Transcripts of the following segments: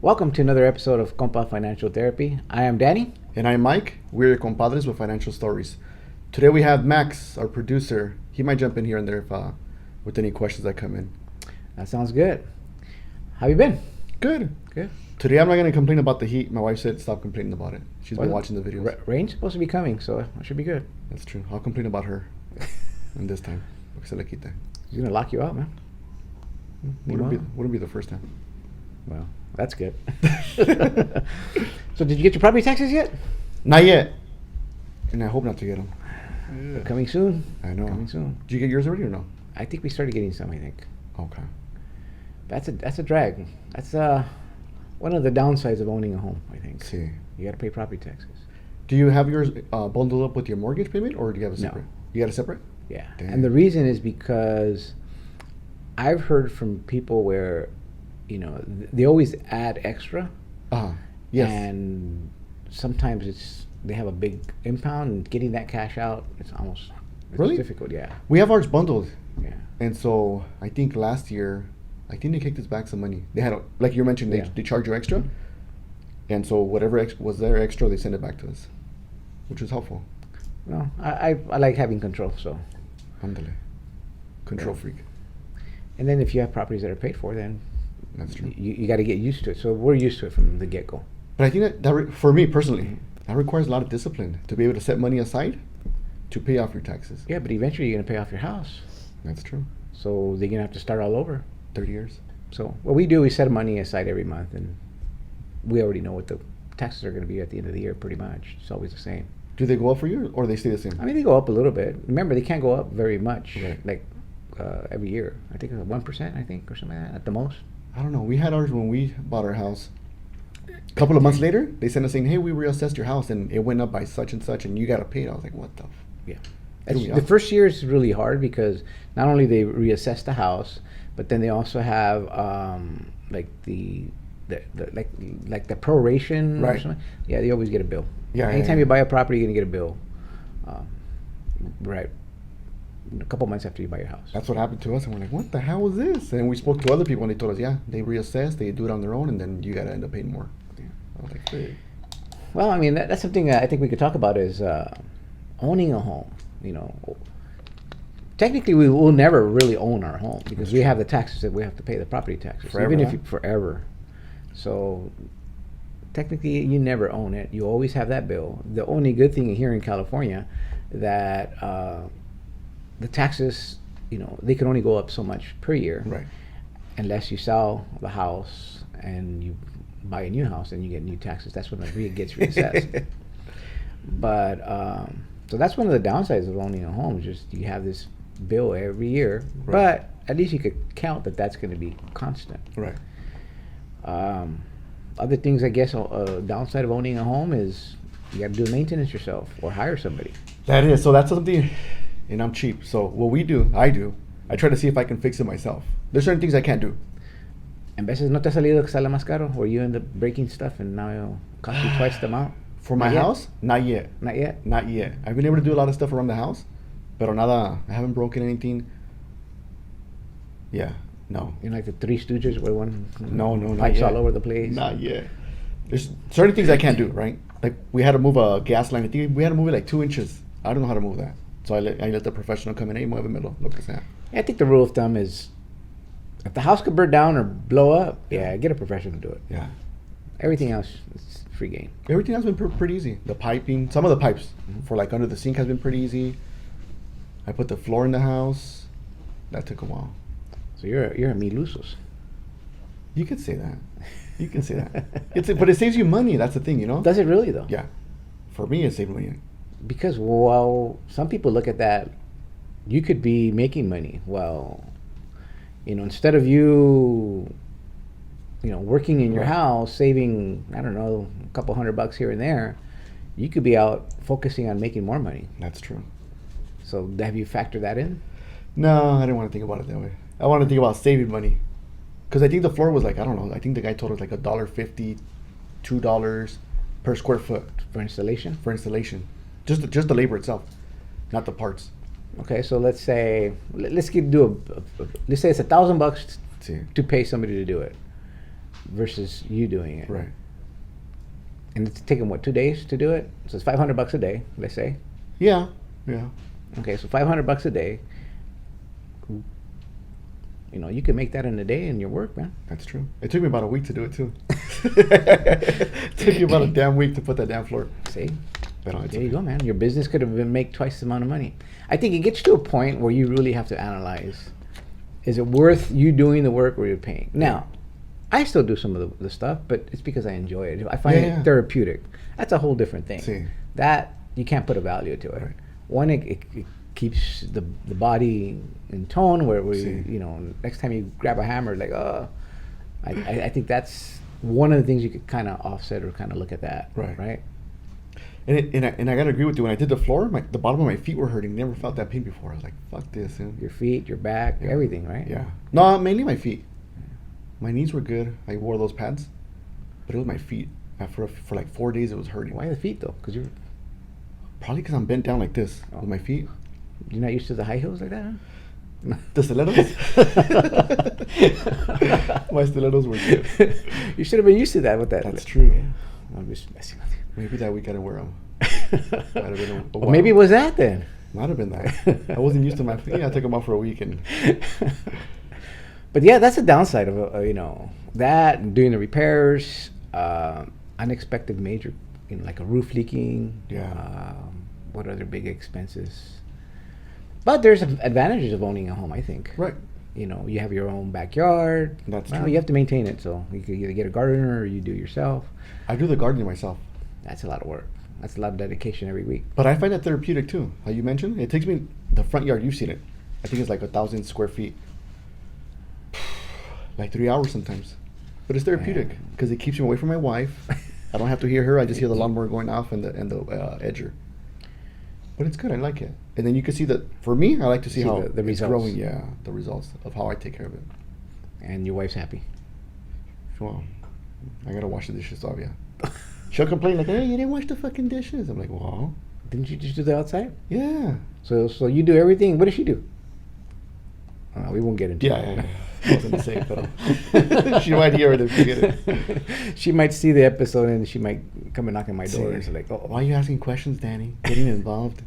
Welcome to another episode of Compa Financial Therapy. I am Danny. And I'm Mike. We're your compadres with financial stories. Today we have Max, our producer. He might jump in here and there if, with any questions that come in. That sounds good. How you been? Good. Good. Today I'm not going to complain about the heat. My wife said stop complaining about it. She's been watching the videos. Rain's supposed to be coming, so it should be good. That's true. I'll complain about her. And this time. He's going to lock you out, man. Wouldn't be the first time. Well, that's good. So did you get your property taxes yet? Not yet. And I hope not to get them. They're coming soon. I know. Coming soon. Did you get yours already or no? I think we started getting some, I think. Okay. That's a drag. That's one of the downsides of owning a home, I think. See. You got to pay property taxes. Do you have yours bundled up with your mortgage payment or do you have a separate? No. You got a separate? Yeah. Damn. And the reason is because I've heard from people where, they always add extra. Yes. And sometimes they have a big impound, and getting that cash out, it's Really? difficult, yeah. We have ours bundled. Yeah. And so I think last year, they kicked us back some money. They had, like you mentioned, they charge you extra. And so whatever was there extra, they send it back to us, which was helpful. No, I like having control, so. Andale. Control freak. And then if you have properties that are paid for, then That's true. you got to get used to it. So we're used to it from the get-go. But I think that for me personally, that requires a lot of discipline to be able to set money aside to pay off your taxes. Yeah, but eventually you're going to pay off your house. That's true. So they're going to have to start all over. 30 years. So what we do, we set money aside every month, and we already know what the taxes are going to be at the end of the year, pretty much. It's always the same. Do they go up for you or they stay the same? I mean, they go up a little bit. Remember, they can't go up very much, Right. like every year. I think it's 1%, I think, or something like that, at the most. I don't know. We had ours when we bought our house. A couple of months later, they sent us saying, hey, we reassessed your house and it went up by such and such and you got to pay it. I was like, what the? Yeah. Here we The are. first year is really hard because not only they reassess the house, but then they also have like the proration or Right. something. Yeah, they always get a bill. Yeah, Anytime yeah. you buy a property, you're gonna get a bill. Right. A couple months after you buy your house. That's what happened to us. And we're like, what the hell was this? And we spoke to other people and they told us, yeah, they reassess, they do it on their own, and then you got to end up paying more. Yeah. I was like, hey. Well, I mean, that's something I think we could talk about is owning a home. Technically, we will never really own our home because we have the taxes that we have to pay, the property taxes, Forever, even huh? if forever. So technically, you never own it. You always have that bill. The only good thing here in California that the taxes, they can only go up so much per year, Right. unless you sell the house and you buy a new house and you get new taxes. That's when it gets reassessed. But so that's one of the downsides of owning a home. Is just you have this bill every year, Right. but at least you could count that's going to be constant. Right. Other things, I guess, a downside of owning a home is you got to do maintenance yourself or hire somebody. That is. So that's something, and I'm cheap. So what I try to see if I can fix it myself. There's certain things I can't do. En veces no te ha salido que sale más caro, or you end up breaking stuff and now it'll cost you twice the amount. For my Not yet? house, not yet. Not yet. Not yet. I've been able to do a lot of stuff around the house, but nada, I haven't broken anything. Yeah, no. You know, like the Three Stooges where one No, not pipes yet. all over the place. Not yet. There's certain things I can't do, right? Like we had to move a gas line. I think we had to move it like 2 inches. I don't know how to move that. So I let the professional come in. Hey, muévemelo, lo que sea. I think the rule of thumb is if the house could burn down or blow up, get a professional to do it. Yeah. Everything else is free game. Everything has been pretty easy. The piping, some of the pipes for like under the sink has been pretty easy. I put the floor in the house. That took a while. So you're a milusos. You could say that. You can say that. But it saves you money. That's the thing, Does it really though? Yeah. For me, it saved money. Because some people look at that, you could be making money. Well, instead of you working in your Right. house, saving, I don't know, a couple $100 here and there, you could be out focusing on making more money. That's true. So have you factored that in? No, I didn't want to think about it that way. I want to think about saving money. Because I think the floor was like, I don't know, I think the guy told us like $1.50, $2 per square foot For installation? for installation. Just the labor itself, not the parts. Okay, so let's say let's say it's $1,000 See. to pay somebody to do it. versus you doing it. Right. And it's taking what, 2 days to do it? So it's $500 a day, let's say. Yeah. Yeah. Okay, so $500 a day. You know, you can make that in a day in your work, man. That's true. It took me about a week to do it too. It took you about a damn week to put that damn floor. See? But There you go, man. Your business could have been make twice the amount of money. I think it gets to a point where you really have to analyze: is it worth you doing the work or you're paying? Now, I still do some of the stuff, but it's because I enjoy it. I find it therapeutic. That's a whole different thing. See. That you can't put a value to it. Right. One, it keeps the body in tone. Where we, you know, next time you grab a hammer, like, I think that's one of the things you could kind of offset or kind of look at that. Right. And I gotta agree with you. When I did the floor, the bottom of my feet were hurting. Never felt that pain before. I was like, "Fuck this." Man. Your feet, your back, everything, right? Yeah. No, mainly my feet. My knees were good. I wore those pads, but it was my feet. For like 4 days, it was hurting. Why the feet though? Because you're probably because I'm bent down like this with my feet. You're not used to the high heels like that, huh? The stilettos. My stilettos were good. You should have been used to that with that. That's true. Yeah. I'm just messing with you. Maybe that week I didn't wear them. Might have been Or maybe it was that then. Might have been that. I wasn't used to my feet. I took them off for a week and. But yeah, that's the downside of you know, that and doing the repairs, unexpected major, you know, like a roof leaking. Yeah. What other big expenses? But there's advantages of owning a home, I think. Right. You know, you have your own backyard. That's well, true. you have to maintain it, so you can either get a gardener or you do it yourself. I do the gardening myself. That's a lot of work. That's a lot of dedication every week. But I find that therapeutic too. How you mentioned, it takes me the front yard. You've seen it. I think it's like 1,000 square feet. Like 3 hours sometimes. But it's therapeutic because it keeps me away from my wife. I don't have to hear her. I just hear the lawnmower going off and the edger. But it's good. I like it. And then you can see that. For me, I like to see how the it's results. growing. Yeah, the results of how I take care of it. And your wife's happy. Well, I gotta wash the dishes off. Yeah. She'll complain like, "Hey, you didn't wash the fucking dishes." I'm like, "Well, Didn't you just do the outside? yeah." So you do everything. What does she do? We won't get into it. Yeah. I wasn't the same, but she might hear it if you get it. She might see the episode and she might come and knock on my door and say like, "Oh, Why are you asking questions, Danny? Getting involved."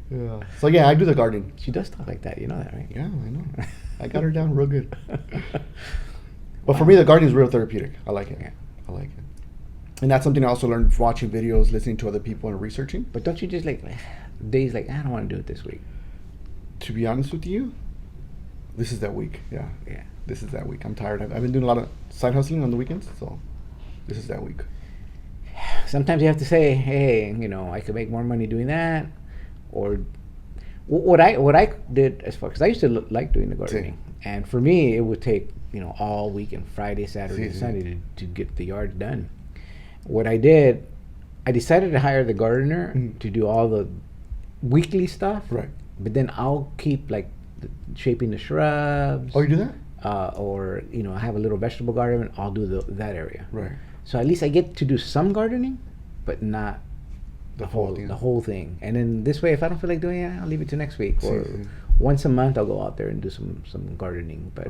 Yeah. So yeah, I do the gardening. She does talk like that. You know that, right? Yeah, I know. I got her down real good. But for me, the gardening is real therapeutic. I like it. Yeah. I like it. And that's something I also learned from watching videos, listening to other people, and researching. But don't you just like days like, I don't want to do it this week? To be honest with you, this is that week. Yeah. Yeah. This is that week. I'm tired. I've been doing a lot of side hustling on the weekends, so this is that week. Sometimes you have to say, hey, you know, I could make more money doing that, or what I did as far, because I used to like doing the gardening, and for me it would take, you know, all weekend, Friday, Saturday, Sunday to get the yard done. What I did, I decided to hire the gardener to do all the weekly stuff, Right. but then I'll keep like shaping the shrubs. Oh, you do that? Or, you know, I have a little vegetable garden. I'll do that area. Right. So at least I get to do some gardening, but not the whole thing. And then this way, if I don't feel like doing it, I'll leave it to next week. Or once a month, I'll go out there and do some gardening. But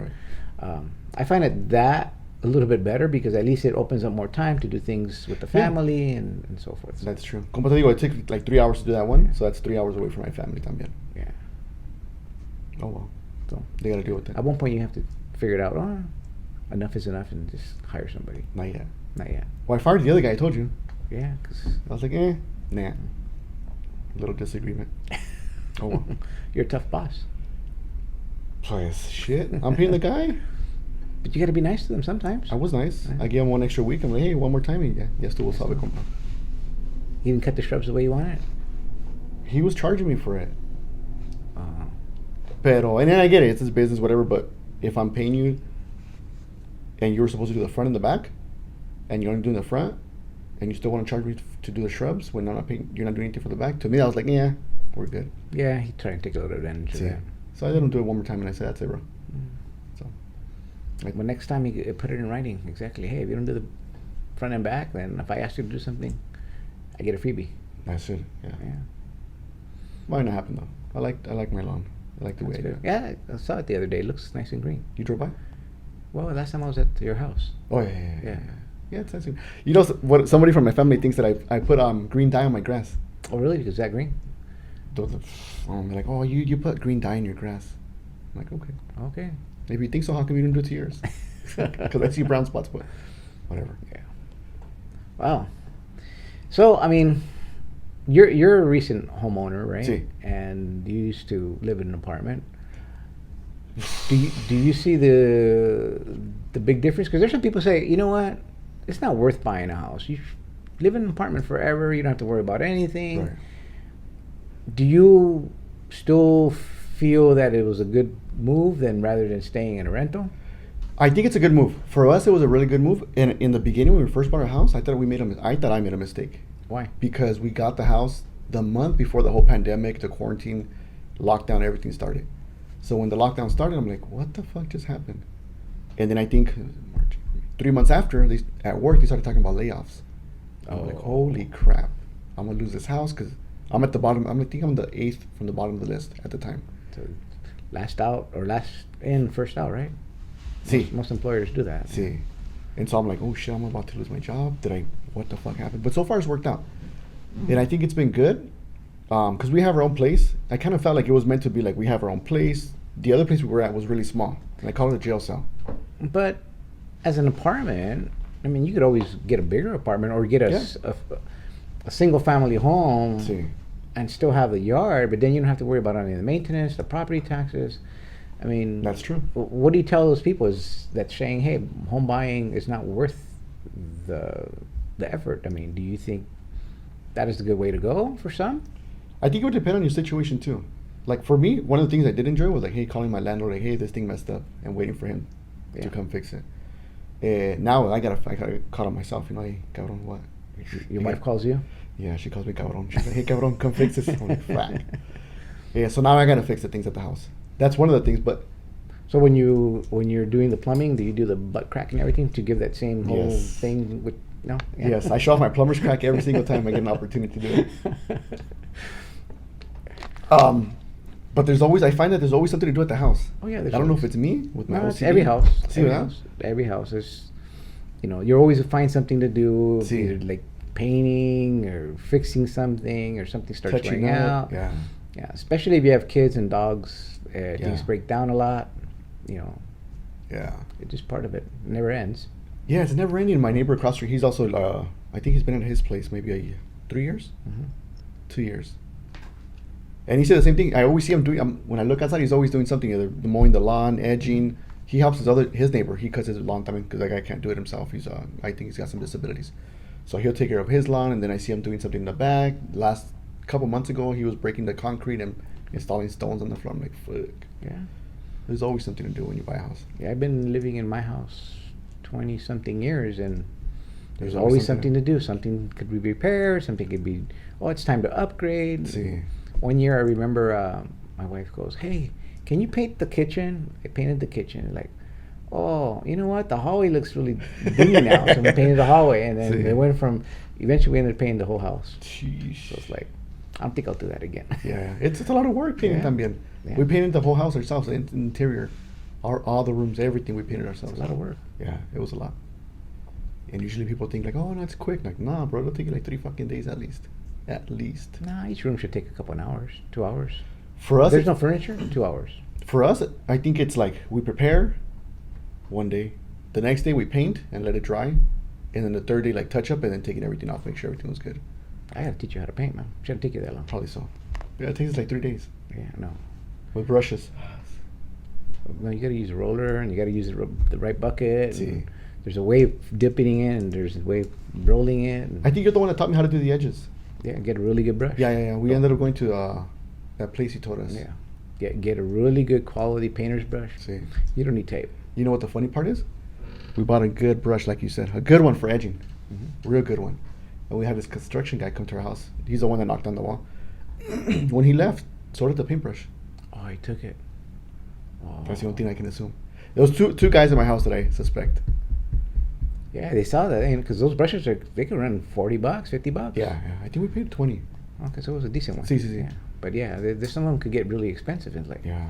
I find that a little bit better because at least it opens up more time to do things with the family and so forth. That's true. Como te digo, it takes like 3 hours to do that one, so that's 3 hours away from my family también. Yeah. Oh well. So they gotta deal with it. At one point, you have to figure it out. Oh, enough is enough, and just hire somebody. Not yet. Not yet. Well, I fired the other guy. I told you. Yeah, because I was like, nah. Little disagreement. Oh well. You're a tough boss. Pues shit. I'm paying the guy. But you got to be nice to them sometimes. I was nice. Yeah. I gave him 1 extra week. I'm like, hey, one more time. Yeah, yes, estuvo suave, compa. You didn't cut the shrubs the way you wanted. He was charging me for it. Pero, and then I get it. It's his business, whatever. But if I'm paying you, and you're supposed to do the front and the back, and you're only doing the front, and you still want to charge me to do the shrubs when I'm not paying, you're not doing anything for the back. To me, I was like, yeah, we're good. Yeah, he tried to take a little advantage of that. So I let him do it one more time, and I said, that's it, bro. So. Well, next time you put it in writing. Exactly. Hey, if you don't do the front and back, then if I ask you to do something, I get a freebie. That's it. Yeah. Yeah. Might not happen though. I like my lawn. I like the way I do it. Yeah, I saw it the other day. It looks nice and green. You drove by? Well, last time I was at your house. Oh yeah, Yeah. Yeah, it's nice. You know what? Somebody from my family thinks that I put green dye on my grass. Oh, really? Is that green? They're like, oh, you put green dye in your grass. I'm like, okay. Okay. Maybe you think so. How come you didn't do it to yours? Because I see brown spots, but whatever. Yeah. Wow. So, I mean, you're a recent homeowner, right? Sí. And you used to live in an apartment. Do you see the big difference? Because there's some people say, you know what, it's not worth buying a house. You live in an apartment forever. You don't have to worry about anything. Right. Do you still feel that it was a good move then rather than staying in a rental? I think it's a good move. For us, it was a really good move. And in the beginning, when we first bought our house, I thought I made a mistake. Why? Because we got the house the month before the whole pandemic, the quarantine, lockdown, everything started. So when the lockdown started, I'm like, what the fuck just happened? And then I think 3 months after, at work, they started talking about layoffs. I'm like, holy crap. I'm going to lose this house because I'm at the bottom. I think I'm the 8th from the bottom of the list at the time. So last out or last in, first out, right? See. Most employers do that. See. And so I'm like, oh shit, I'm about to lose my job. What the fuck happened? But so far it's worked out. And I think it's been good because we have our own place. I kind of felt like it was meant to be like we have our own place. The other place we were at was really small. And I call it a jail cell. But as an apartment, I mean, you could always get a bigger apartment or get a single family home See. and still have the yard, but then you don't have to worry about any of the maintenance, the property taxes. I mean, That's true. What do you tell those people is that saying, hey, home buying is not worth the effort? I mean, do you think that is the good way to go for some? I think it would depend on your situation too. Like for me, one of the things I did enjoy was like, hey, calling my landlord, like, hey, this thing messed up, and waiting for him to come fix it. Now I gotta call on myself. You know, hey, cabrón, what? Your wife calls you? Yeah, she calls me cabrón. She's like, hey, cabrón, come fix this. I'm like, fuck. Yeah, so now I gotta fix the things at the house. That's one of the things, but. So when you're doing the plumbing, do you do the butt crack and everything to give that same whole Yes. thing with no? Yeah. Yes, I show off my plumber's crack every single time I get an opportunity to do it. But I find that there's always something to do at the house. Oh yeah, I don't know if it's me with my it's OCD. every house. See Every that? house. Every house is, you're always find something to do. See. Either like painting or fixing something or something starts Touching wearing up. out. Yeah. Yeah, especially if you have kids and dogs, things break down a lot. Yeah. It's just part of it. It never ends. Yeah, it's never ending. My neighbor across the street, he's also, I think he's been at his place maybe 3 years? Mm-hmm. 2 years. And he said the same thing. I always see him doing, when I look outside, he's always doing something, either mowing the lawn, edging. He helps his neighbor. He cuts his lawn time because that guy can't do it himself. I think he's got some disabilities. So he'll take care of his lawn, and then I see him doing something in the back. Last couple months ago, he was breaking the concrete and installing stones on the floor. I'm like, fuck. Yeah. There's always something to do when you buy a house. Yeah, I've been living in my house 20-something years, and there's always always something something to do. Something could be repaired. Something could be, it's time to upgrade. See. One year, I remember my wife goes, hey, can you paint the kitchen? I painted the kitchen. Like, oh, you know what? The hallway looks really dingy now. So we painted the hallway, and then See. it went from, eventually we ended up painting the whole house. Sheesh. So it's like, I don't think I'll do that again. Yeah, it's a lot of work painting también. Yeah. We painted the whole house ourselves, the interior, all the rooms, everything we painted ourselves. It's a lot of work. Yeah, it was a lot. And usually people think like, oh, no, it's quick. Like, nah, bro, it'll take you like 3 fucking days at least. At least. Nah, each room should take a couple of hours, 2 hours. For us, There's no furniture, 2 hours. For us, I think it's like we prepare one day, the next day we paint and let it dry, and then the third day like touch up and then taking everything off, make sure everything was good. I gotta teach you how to paint, man. Shouldn't take you that long. Probably so. Yeah, it takes us like 3 days Yeah, no. with brushes. No, you gotta use a roller, and you gotta use the right bucket. See. There's a way of dipping it, and there's a way of rolling it. And I think you're the one that taught me how to do the edges. yeah, get a really good brush. Yeah. We ended up going to that place he told us. Yeah. Get a really good quality painter's brush. See. You don't need tape. You know what the funny part is? We bought a good brush, like you said, a good one for edging, real good one. And we had this construction guy come to our house. He's the one that knocked on the wall. When he left, so did the paintbrush. Oh, he took it. Oh. That's the only thing I can assume. There was two guys in my house that I suspect. Yeah, they saw that, because those brushes they can run $40, $50. Yeah. I think we paid 20. Okay, so it was a decent one. See. Yeah. But yeah, there's some of them could get really expensive. It's like Yeah.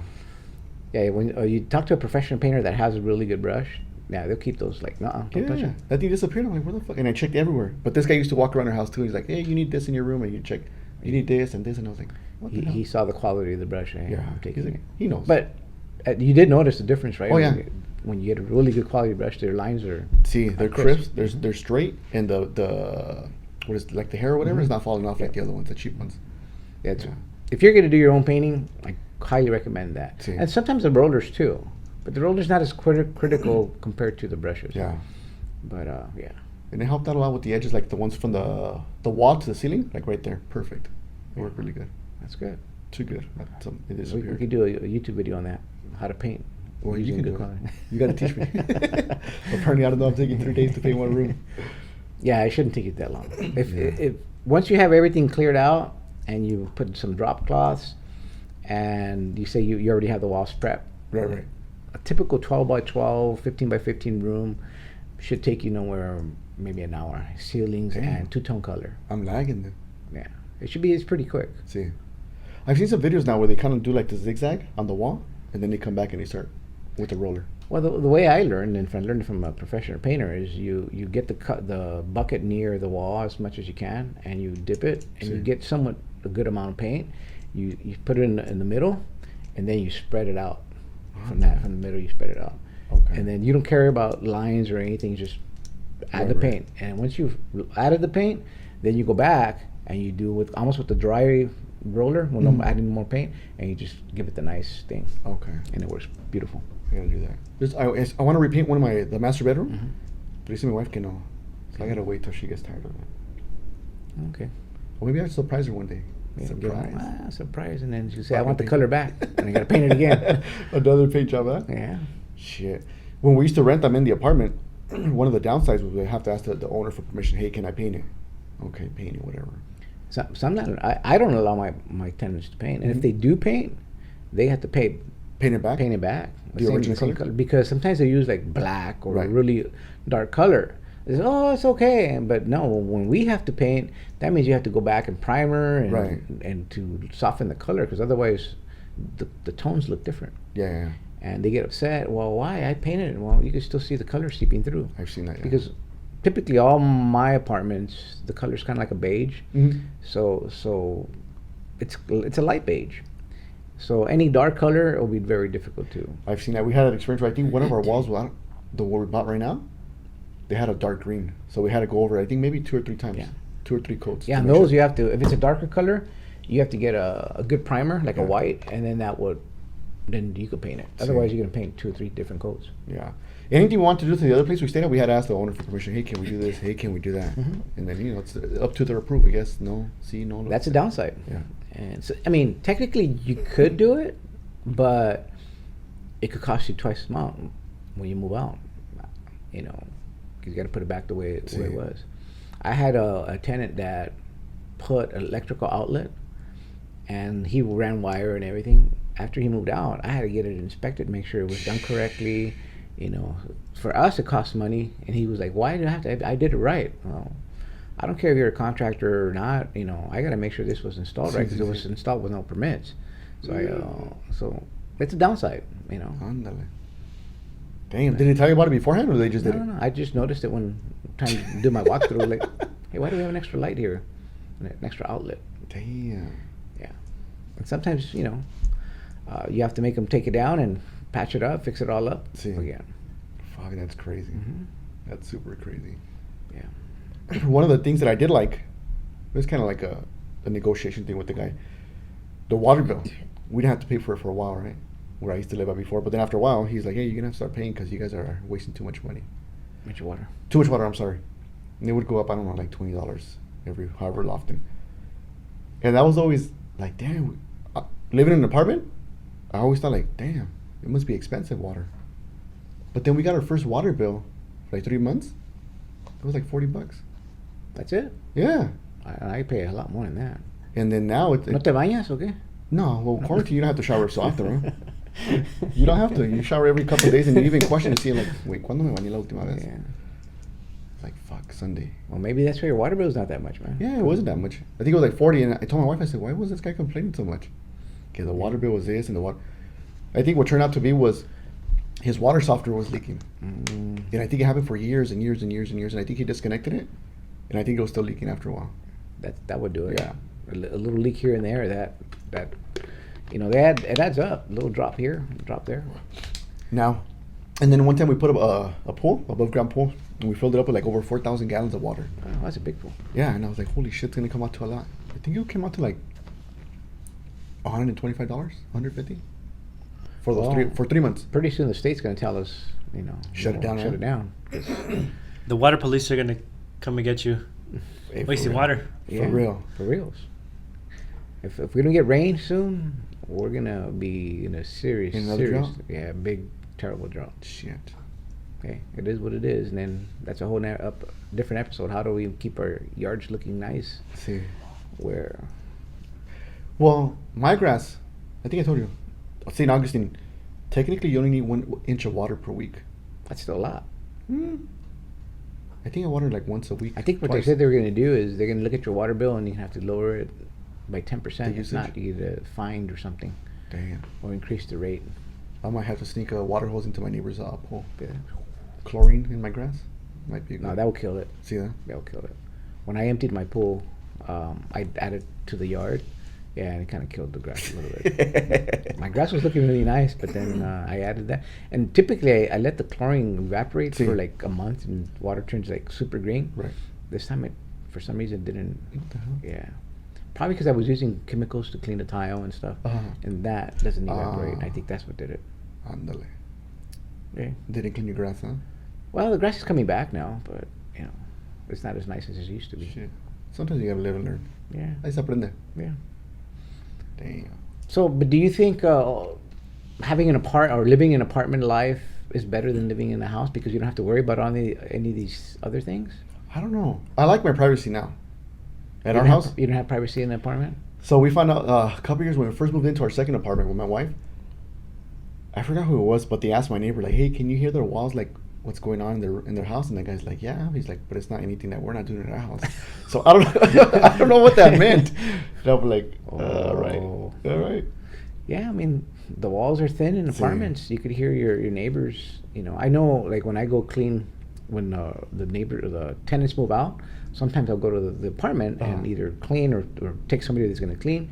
yeah, when you talk to a professional painter that has a really good brush, Yeah, they'll keep those like, no, don't touch Yeah, it. that thing disappeared. I'm like, where the fuck? And I checked everywhere. But this guy used to walk around our house too. He's like, hey, you need this in your room, and you check, you need this and this, and I was like, what the hell? He saw the quality of the brush. Yeah, I'm taking he's like, it. he knows. But you did notice the difference, right? Oh, yeah. When you get a really good quality brush, their lines are see, they're crisp. They're straight, and the what is like the hair or whatever is not falling off like the other ones, the cheap ones. Yeah, if you're going to do your own painting, I highly recommend that. See. And sometimes the rollers too, but the roller's not as critical compared to the brushes. Yeah. But yeah. And it helped out a lot with the edges, like the ones from the wall to the ceiling, like right there, perfect. It worked really good. That's good. Too good. It is We could do a YouTube video on that, how to paint. Well, you using can good do it. quality. You got to teach me. Apparently, I don't know. I'm taking 3 days to paint one room. Yeah, it shouldn't take you that long. If once you have everything cleared out and you put some drop cloths, and you say you already have the walls prepped. Right. A typical 12 by 12, 15 by 15 room should take you nowhere, maybe an hour. Ceilings and two-tone color. I'm lagging then. Yeah, it's pretty quick. See, I've seen some videos now where they kind of do like the zigzag on the wall, and then they come back and they start with the roller. Well, the way I learned, and I learned from a professional painter, is you get the bucket near the wall as much as you can, and you dip it, and you get somewhat a good amount of paint. You put it in the middle, and then you spread it out. From the middle, you spread it out. Okay. And then you don't care about lines or anything. You just add the paint, and once you've added the paint, then you go back and you do almost with the dry roller when I'm adding more paint, and you just give it the nice thing. Okay. And it works beautiful. I gotta do that. I want to repaint one of the master bedroom, but you see my wife can know, so I gotta wait till she gets tired of it. Okay. Or maybe I should surprise her one day. Yeah, Surprise. surprise, and then she say, "I want the color back," and I gotta paint it again. Another paint job, huh? Yeah. Shit. When we used to rent them in the apartment, one of the downsides was we have to ask the owner for permission. Hey, can I paint it? Okay, paint it, whatever. So sometimes I don't allow my tenants to paint, and if they do paint, they have to paint it back. Paint it back. The original color? Because sometimes they use like black or Right. a really dark color. They say, oh, it's okay, but no, when we have to paint, that means you have to go back and primer and to soften the color, because otherwise the tones look different. Yeah. And they get upset. Well, why? I painted it. Well, you can still see the color seeping through. I've seen that. Yeah. Because typically all my apartments, the color's kind of like a beige. So it's a light beige. So any dark color, it will be very difficult too. I've seen that. We had an experience where I think one of our walls, the one we bought right now, they had a dark green. So we had to go over it, I think maybe 2 or 3 times. Yeah. 2 or 3 coats. Yeah, and those you have to, if it's a darker color, you have to get a good primer, like a Yeah. white, and then you could paint it. Otherwise, you're going to paint 2 or 3 different coats. Yeah. Anything we want to do to the other place we stayed at, we had to ask the owner for permission. Hey, can we do this? Hey, can we do that? And then, it's up to their approval, I guess. No, no. That's a downside. Yeah. And so, I mean, technically you could do it, but it could cost you twice the amount when you move out. You got to put it back the way it was. I had a tenant that put an electrical outlet, and he ran wire and everything. After he moved out, I had to get it inspected, make sure it was done correctly. For us, it costs money, and he was like, "Why do I have to? I did it right." Well, I don't care if you're a contractor or not. I got to make sure this was installed right, because it was installed with no permits. So so it's a downside. Ándale. Damn. Did they tell you about it beforehand, or they just did it? No. I just noticed it when trying to do my walkthrough. Like, hey, why do we have an extra light here? An extra outlet. Damn. Yeah. And sometimes, you have to make them take it down and patch it up, fix it all up again. Fuck, that's crazy. That's super crazy. Yeah. One of the things that I did like, it was kind of like a negotiation thing with the guy. The water bill, we didn't have to pay for it for a while, right? Where I used to live at before. But then after a while, he's like, hey, you're going to have to start paying because you guys are wasting too much money. Much water. Too much water, I'm sorry. And it would go up, I don't know, like $20 however often. And that was always like, damn, living in an apartment, I always thought like, damn, it must be expensive water. But then we got our first water bill for like 3 months. It was like $40. That's it? Yeah. I pay a lot more than that. And then now it's... ¿No te bañas o qué? No, well, quarantine, you don't have to shower so often, right? You don't have to. You shower every couple of days, and you even question to see, like, wait, ¿cuándo me bañé la última vez? Yeah. It's like, fuck, Sunday. Well, maybe that's why your water bill's not that much, man. Yeah, it wasn't that much. I think it was like 40, and I told my wife, I said, why was this guy complaining so much? Okay, the water bill was this, and the water... I think what turned out to be was his water softener was leaking. And I think it happened for years and years and years and years. And I think he disconnected it. And I think it was still leaking after a while. That would do it. Yeah. A little leak here and there. That it adds up. A little drop here, drop there. Now, and then one time we put up a pool, above ground pool, and we filled it up with like over 4,000 gallons of water. Oh, that's a big pool. Yeah, and I was like, holy shit, it's gonna come out to a lot. I think it came out to like $125, $150 for those for 3 months. Pretty soon the state's gonna tell us, Shut it down. Shut it down. The water police are gonna come and get you Hey, for wasting real. water. For real. For reals. If we don't get rain soon, we're gonna be in a serious, In another drought? big, terrible drought. Shit. Okay, it is what it is, and then that's a whole different episode. How do we keep our yards looking nice? See. Where Well, my grass, I think I told you, St. Augustine, technically you only need 1 inch of water per week. that's still a lot. I think I water like once a week. I think what twice. they said they were going to do is they're going to look at your water bill and you have to lower it by 10%. The If usage? not, you get fined or something, Damn. or increase the rate. I might have to sneak a water hose into my neighbor's pool. Yeah. Chlorine in my grass might be good. No, that will kill it. See that? That will kill it. When I emptied my pool, I added to the yard. Yeah, and it kind of killed the grass a little bit. My grass was looking really nice, but then I added that. And typically, I let the chlorine evaporate See. for like a month, and water turns like super green. Right. This time, it for some reason didn't. What the hell? Yeah, probably because I was using chemicals to clean the tile and stuff, and that doesn't evaporate. I think that's what did it. Ándale. Yeah. Didn't clean your grass, huh? Well, the grass is coming back now, but it's not as nice as it used to be. Shit. Sometimes you gotta live and learn. Yeah. Ahí se aprende. Yeah. Damn. So, but do you think having living in apartment life is better than living in a house because you don't have to worry about any of these other things? I don't know. I like my privacy now. At You our don't have- house. you don't have privacy in the apartment. So we found out a couple years when we first moved into our second apartment with my wife. I forgot who it was, but they asked my neighbor, like, "Hey, can you hear their walls? Like, what's going on in their house?" And the guy's like, "Yeah." He's like, "But it's not anything that we're not doing in our house." So I don't, I don't know what that meant. And I'm like, all right. Yeah, I mean, the walls are thin in Sí. apartments. You could hear your neighbors. I know, like when I go clean, when the tenants move out, sometimes I'll go to the apartment and either clean or take somebody that's going to clean,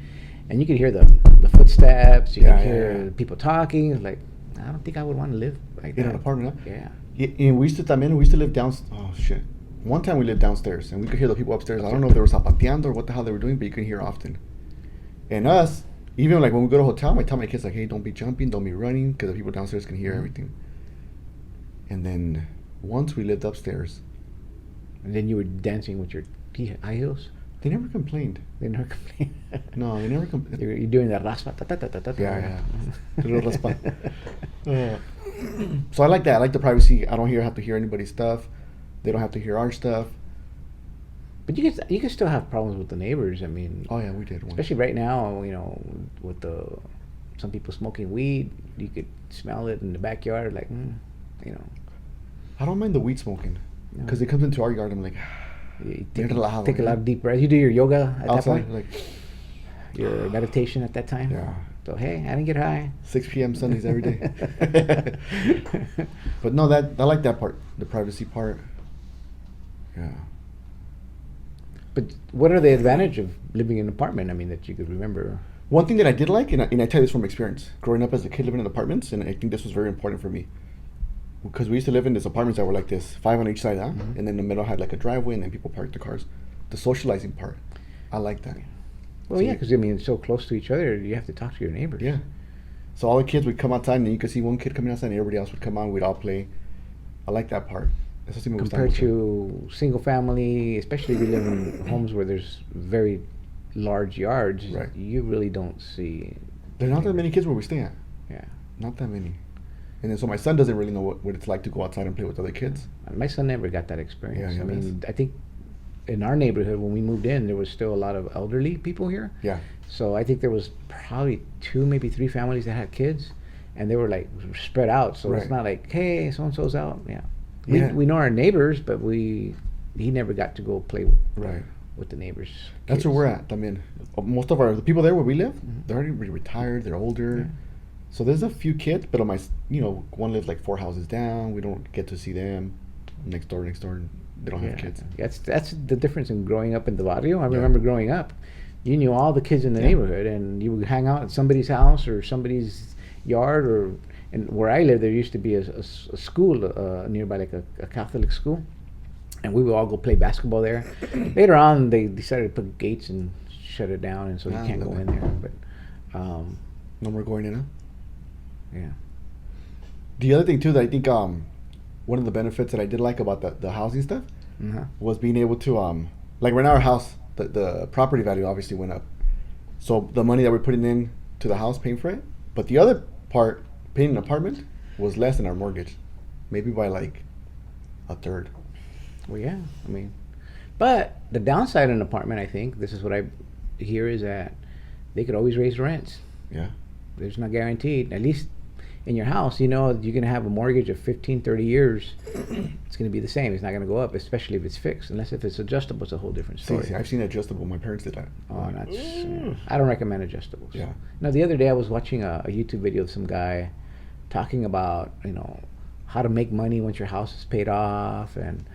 and you could hear the footsteps. You can hear people talking. It's like, I don't think I would want to live like In that. an apartment, huh? Yeah. And we used to live down. Oh shit! One time we lived downstairs, and we could hear the people upstairs. I don't know if they were zapateando or what the hell they were doing, but you could hear often. And us, even like when we go to a hotel, I tell my kids like, "Hey, don't be jumping, don't be running, because the people downstairs can hear everything." And then once we lived upstairs, And then you were dancing with your high heels. they never complained. They never complained. No, they never complained. You're doing that raspa. Ta, ta, ta, ta, ta, ta. Yeah. Little raspa. So I like that. I like the privacy. I don't have to hear anybody's stuff. They don't have to hear our stuff. But you can still have problems with the neighbors. I mean, Oh yeah, we did one. especially right now, with some people smoking weed, you could smell it in the backyard. Like, I don't mind the weed smoking No. because it comes into our yard. I'm like, you You're relajado, take a lot yeah. of deep breaths. You do your yoga at that outside, point, like your meditation at that time. yeah, So hey, I didn't get high. 6 p.m. Sundays every day. But no, I like that part, the privacy part. Yeah. But what are the advantage of living in an apartment? I mean, that you could remember. One thing that I did like, and I tell you this from experience, growing up as a kid living in apartments, and I think this was very important for me, because we used to live in these apartments that were like this, 5 on each side, huh? Mhm. And then the middle had like a driveway, and then people parked their cars. The socializing part, I like that. Well, So yeah, you- because I mean, it's so close to each other, you have to talk to your neighbors. Yeah. So all the kids would come outside, and then you could see one kid coming outside, and everybody else would come out, and we'd all play. I like that part. Eso sí me gusta Compared mucho. to single family, especially if you live in homes where there's very large yards, Right. you really don't see. There's not that many kids where we stay at. Yeah. Not that many. And then so my son doesn't really know what it's like to go outside and play with other kids. My son never got that experience. Yeah, I he mean, does. I think in our neighborhood when we moved in, there was still a lot of elderly people here. Yeah. So I think there was probably 2, maybe 3 families that had kids, and they were like spread out. So Right. it's not like, hey, so and so's out. Yeah. Yeah. We know our neighbors, but he never got to go play Right. with the neighbors. That's where we're at. I mean, most of the people there where we live, Mhm. they're already retired. They're older. Yeah. So there's a few kids, but on my, one lives like 4 houses down. We don't get to see them. Next door, they don't have kids. That's the difference in growing up in the barrio. I Yeah. remember growing up, you knew all the kids in the Yeah. neighborhood, and you would hang out at somebody's house or somebody's yard, and where I live, there used to be a school nearby, like a Catholic school, and we would all go play basketball there. Later on, they decided to put gates and shut it down, and so you can't go in there. But No more going in, huh? yeah, The other thing too that I think one of the benefits that I did like about the housing stuff uh-huh. was being able to like right now our house, the property value obviously went up. So the money that we're putting in to the house paying for it, but the other part, paying an apartment, was less than our mortgage. Maybe by like a third. Well, yeah, I mean, but the downside of an apartment, I think, this is what I hear, is that they could always raise rents. Yeah. There's not guaranteed. At least in your house, you know, you're going to have a mortgage of 15, 30 years. It's going to be the same. It's not going to go up, especially if it's fixed. Unless if it's adjustable, it's a whole different story. See, I've seen adjustable. My parents did that. Oh, that's. I don't recommend adjustables. Yeah. No, the other day I was watching a YouTube video of some guy talking about, how to make money once your house is paid off, and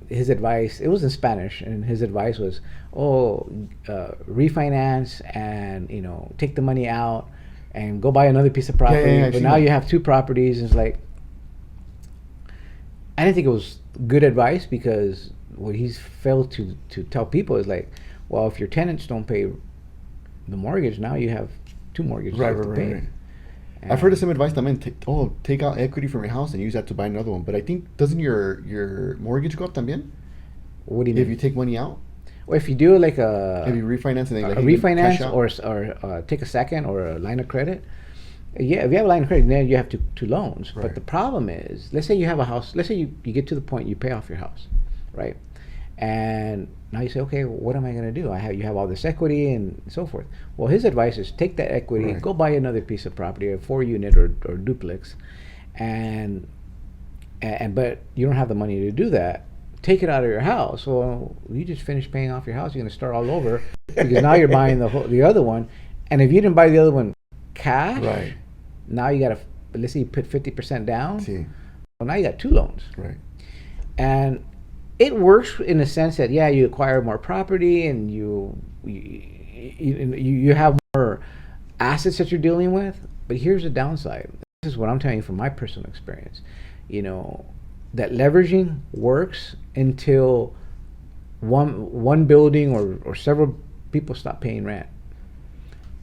his advice, it was in Spanish, and his advice was, refinance and, take the money out and go buy another piece of property. Yeah, but now you have two properties. And it's like, I didn't think it was good advice, because what he's failed to tell people is like, well, if your tenants don't pay the mortgage, now you have two mortgages Right, you have to pay. right. I've heard the same advice. Take out equity from your house and use that to buy another one. But I think, doesn't your mortgage go up también? What do you mean? If you take money out? Well, if you do like If you refinance and then a like, you can cash refinance out? or take a second or a line of credit, yeah, if you have a line of credit, then you have two loans. Right. But the problem is, let's say you have a house, let's say you get to the point you pay off your house, right? And now you say, okay, what am I going to do? You have all this equity and so forth. Well, his advice is take that equity, Right. go buy another piece of property, a 4-unit or duplex, and but you don't have the money to do that. Take it out of your house. Well, you just finished paying off your house. You're going to start all over, because now you're buying the other one, and if you didn't buy the other one cash, Right. now you got to, let's say you put 50% down. See. Well, now you got two loans. Right. And it works in the sense that, yeah, you acquire more property and you have more assets that you're dealing with. But here's the downside. This is what I'm telling you from my personal experience. That leveraging works until one building or several people stop paying rent.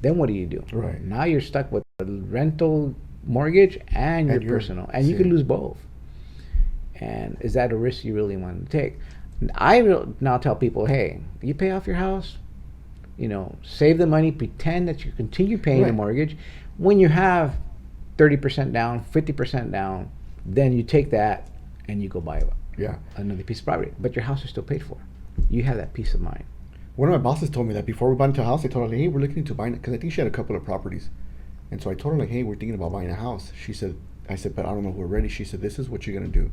Then what do you do? Right. Now you're stuck with a rental mortgage and your personal, and you could lose both. And is that a risk you really want to take? I now tell people, hey, you pay off your house, save the money, pretend that you continue paying the Right. mortgage. When you have 30% down, 50% down, then you take that and you go buy another piece of property. But your house is still paid for. You have that peace of mind. One of my bosses told me that before we bought into a house, I told her, like, hey, we're looking into buying it, because I think she had a couple of properties. And so I told her, like, hey, we're thinking about buying a house. I said, but I don't know if we're ready. She said, this is what you're going to do.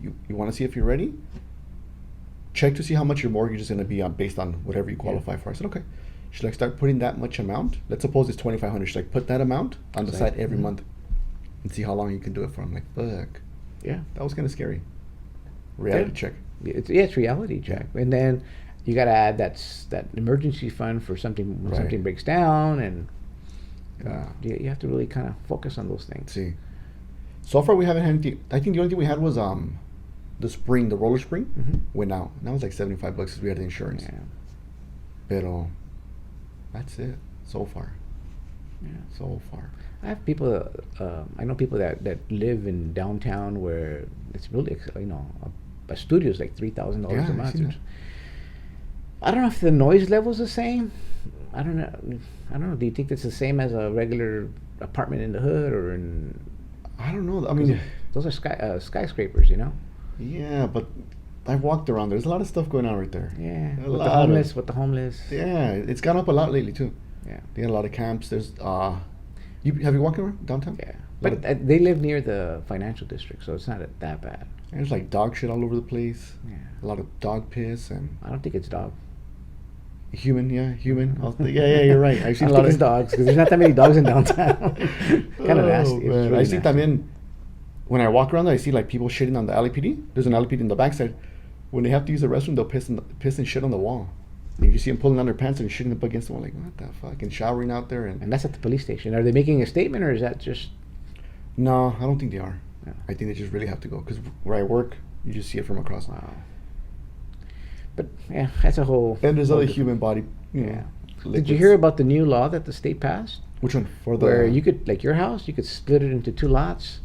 You want to see if you're ready? Check to see how much your mortgage is going to be based on whatever you qualify for. I said, okay. She's like, start putting that much amount. Let's suppose it's $2,500. She's like, put that amount on the side every month and see how long you can do it for. I'm like, fuck. Yeah. That was kind of scary. Reality check. It's reality check. And then you got to add that emergency fund for something when something breaks down, and you have to really kind of focus on those things. See. So far, we haven't had anything. I think the only thing we had was the roller spring went out. That was like $75 because we had the insurance. Yeah. Pero that's it so far. Yeah. So far. I have people. I know people that live in downtown where it's really, a studio is like $3,000 a I've month. seen that. I don't know if the noise level's the same. I don't know. Do you think it's the same as a regular apartment in the hood or in? I don't know. I mean, those are skyscrapers, yeah, but I've walked around. There's a lot of stuff going on right there. Yeah, A with lot the homeless. Yeah, it's gone up a lot lately too. Yeah. They got a lot of camps. There's have you walked around downtown? Yeah, but they live near the financial district, so it's not that bad. There's like dog shit all over the place. Yeah. A lot of dog piss and I don't think it's dog. Human, yeah, human. Yeah, you're right. I've seen I a lot think it's of dogs because there's not that many dogs in downtown. Kind of nasty. It's Man. really I see nasty. también, when I walk around there, I see like people shitting on the LAPD. There's an LAPD in the backside. When they have to use the restroom, they'll piss and shit on the wall. And you see them pulling down their pants and shitting up against the wall. Like, what the fuck? And showering out there. And that's at the police station. Are they making a statement or is that just? No, I don't think they are. Yeah. I think they just really have to go. Because where I work, you just see it from across. Wow. But yeah, that's a whole. And there's whole other different- human body. You know, Yeah. Did liquids. you hear about the new law that the state passed? Which one? For the Where you could, like your house, you could split it into 2 lots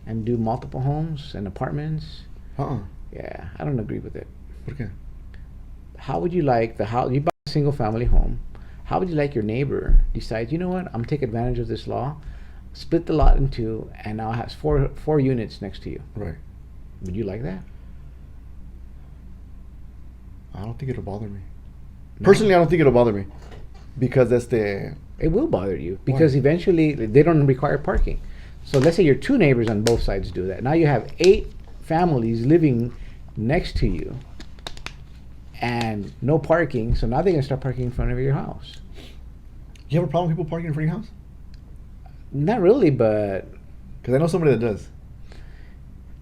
and do multiple homes and apartments. Yeah, I don't agree with it. Okay. How would you like the house? You buy a single family home. How would you like your neighbor decide, you know what, I'm going to take advantage of this law, split the lot in 2, and now has four units next to you? Right. Would you like that? I don't think it'll bother me. No. Personally, I don't think it'll bother me. Because that's the... It will bother you because Why? eventually they don't require parking. So let's say your 2 neighbors on both sides do that. Now you have 8 families living next to you and no parking. So now they're going to start parking in front of your house. You have a problem with people parking in front of your house? Not really, but Because I know somebody that does.